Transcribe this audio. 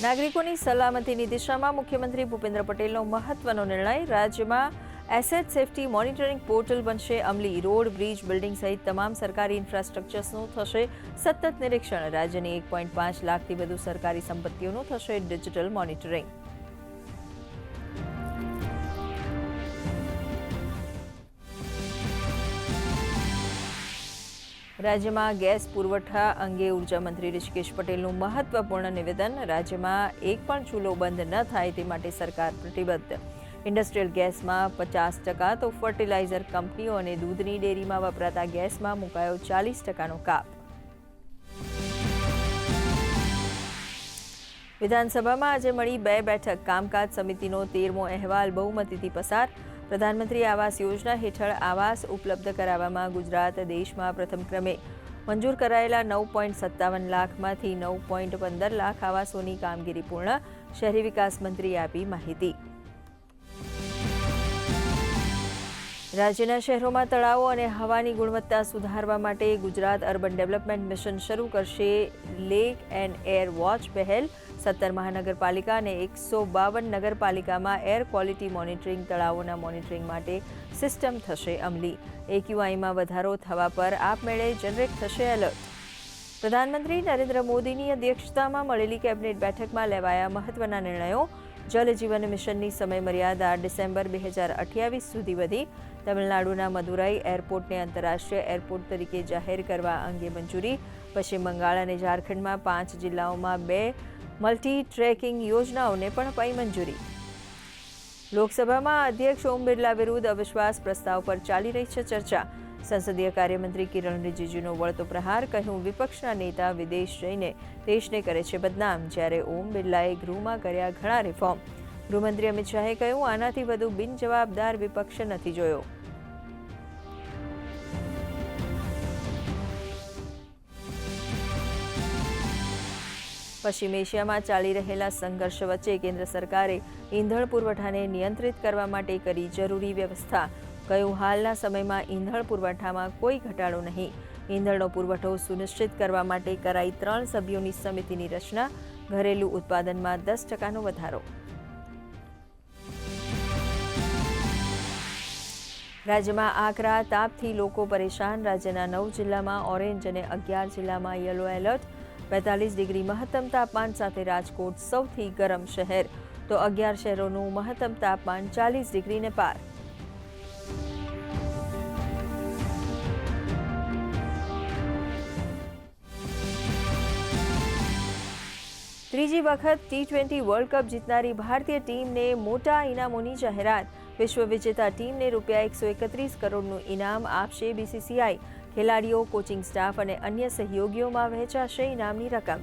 નાગરિકોની સલામતીની દિશામાં મુખ્યમંત્રી ભૂપેન્દ્ર પટેલનો મહત્વનો નિર્ણય. રાજ્યમાં એસેટ સેફટી મોનિટરિંગ પોર્ટલ બનશે અમલી. રોડ, બ્રિજ, બિલ્ડિંગ સહિત તમામ સરકારી ઇન્ફ્રાસ્ટ્રક્ચર્સનું થશે સતત નિરીક્ષણ. રાજ્યની 1.5 લાખથી વધુ સરકારી સંપત્તિઓનું થશે ડિજિટલ મોનિટરિંગ. રાજ્યમાં ગેસ પુરવઠા અંગે ઉર્જા મંત્રી ઋષિકેશ પટેલનું મહત્વપૂર્ણ નિવેદન. રાજ્યમાં એક પણ ચૂલો બંધ ન થાય તે માટે સરકાર પ્રતિબદ્ધ. ઇન્ડસ્ટ્રીયલ ગેસમાં 50%, તો ફર્ટિલાઇઝર કંપનીઓ અને દૂધની ડેરીમાં વપરાતા ગેસમાં મુકાયો 40%નો કાપ. વિધાનસભામાં આજે મળી 2 બેઠક. કામકાજ સમિતિનો 13મો અહેવાલ બહુમતીથી પસાર. પ્રધાનમંત્રી આવાસ યોજના હેઠળ આવાસ ઉપલબ્ધ કરાવવામાં ગુજરાત દેશમાં પ્રથમ ક્રમે. મંજૂર કરાયેલા 9.57 લાખમાંથી 9.15 લાખ આવાસોની કામગીરી પૂર્ણ. શહેરી વિકાસ મંત્રીએ આપી માહિતી. રાજ્યના શહેરોમાં તળાવો અને હવાની ગુણવત્તા સુધારવા માટે ગુજરાત અર્બન ડેવલપમેન્ટ મિશન શરૂ કરશે લેક એન્ડ એર વોચ પહેલ. 17 મહાનગરપાલિકા અને 152 નગરપાલિકામાં એર ક્વોલિટી મોનિટરિંગ તળાવોના મોનિટરિંગ માટે સિસ્ટમ થશે અમલી. એક્યુઆઈમાં વધારો થવા પર આપમેળે જનરેટ થશે એલર્ટ. પ્રધાનમંત્રી નરેન્દ્ર મોદીની અધ્યક્ષતામાં મળેલી કેબિનેટ બેઠકમાં લેવાયા મહત્વના નિર્ણયો. જલ જીવન મિશનની સમયમર્યાદા ડિસેમ્બર 2028 સુધી વધી. તમિલનાડુના મદુરાઈ એરપોર્ટને આંતરરાષ્ટ્રીય એરપોર્ટ તરીકે જાહેર કરવા અંગે મંજૂરી. પશ્ચિમ બંગાળ અને ઝારખંડમાં 5 જિલ્લાઓમાં 2 મલ્ટી ટ્રેકિંગ યોજનાઓને પણ અપાઈ મંજૂરી. લોકસભામાં અધ્યક્ષ ઓમ બિરલા વિરુદ્ધ અવિશ્વાસ પ્રસ્તાવ પર ચાલી રહી છે ચર્ચા. સંસદીય કાર્યમંત્રી કિરણ રિજિજુનો વળતો પ્રહાર. કહ્યું, વિપક્ષના નેતા વિદેશ જઈને દેશને કરે છે બદનામ. જ્યારે ઓમ બિરલાએ ગૃહમાં કર્યા ઘણા રિફોર્મ. ગૃહમંત્રી અમિત શાહે કહ્યું, આનાથી વધુ બિનજવાબદાર વિપક્ષ નથી જોયો. પશ્ચિમ એશિયામાં ચાલી રહેલા સંઘર્ષ વચ્ચે કેન્દ્ર સરકારે ઈંધણ પુરવઠાને નિયંત્રિત કરવા માટે કરી જરૂરી વ્યવસ્થા. કહ્યું, હાલના સમયમાં ઈંધણ પુરવઠામાં કોઈ ઘટાડો નહીં. ઈંધણનો પુરવઠો સુનિશ્ચિત કરવા માટે કરાઈ 3 સભ્યોની સમિતિની રચના. ઘરેલું ઉત્પાદનમાં 10%નો વધારો. રાજ્યમાં આકરા તાપથી લોકો પરેશાન. રાજ્યના 9 જિલ્લામાં ઓરેન્જ અને 11 જિલ્લામાં યલો એલર્ટ. 45 ડિગ્રી મહત્તમ તાપમાન સાથે રાજકોટ સૌથી ગરમ શહેર, તો 11 શહેરોનું મહત્તમ તાપમાન 40 ડિગ્રીને પાર. ત્રીજી વખત T20 વર્લ્ડ કપ જીતનારી ભારતીય ટીમને મોટા ઇનામોની જાહેરાત. વિશ્વ વિજેતા ટીમને ₹131 કરોડનું ઇનામ આપશે BCCI. ખેલાડીઓ, કોચિંગ સ્ટાફ અને અન્ય સહયોગીઓમાં વહેંચાશે ઇનામની રકમ.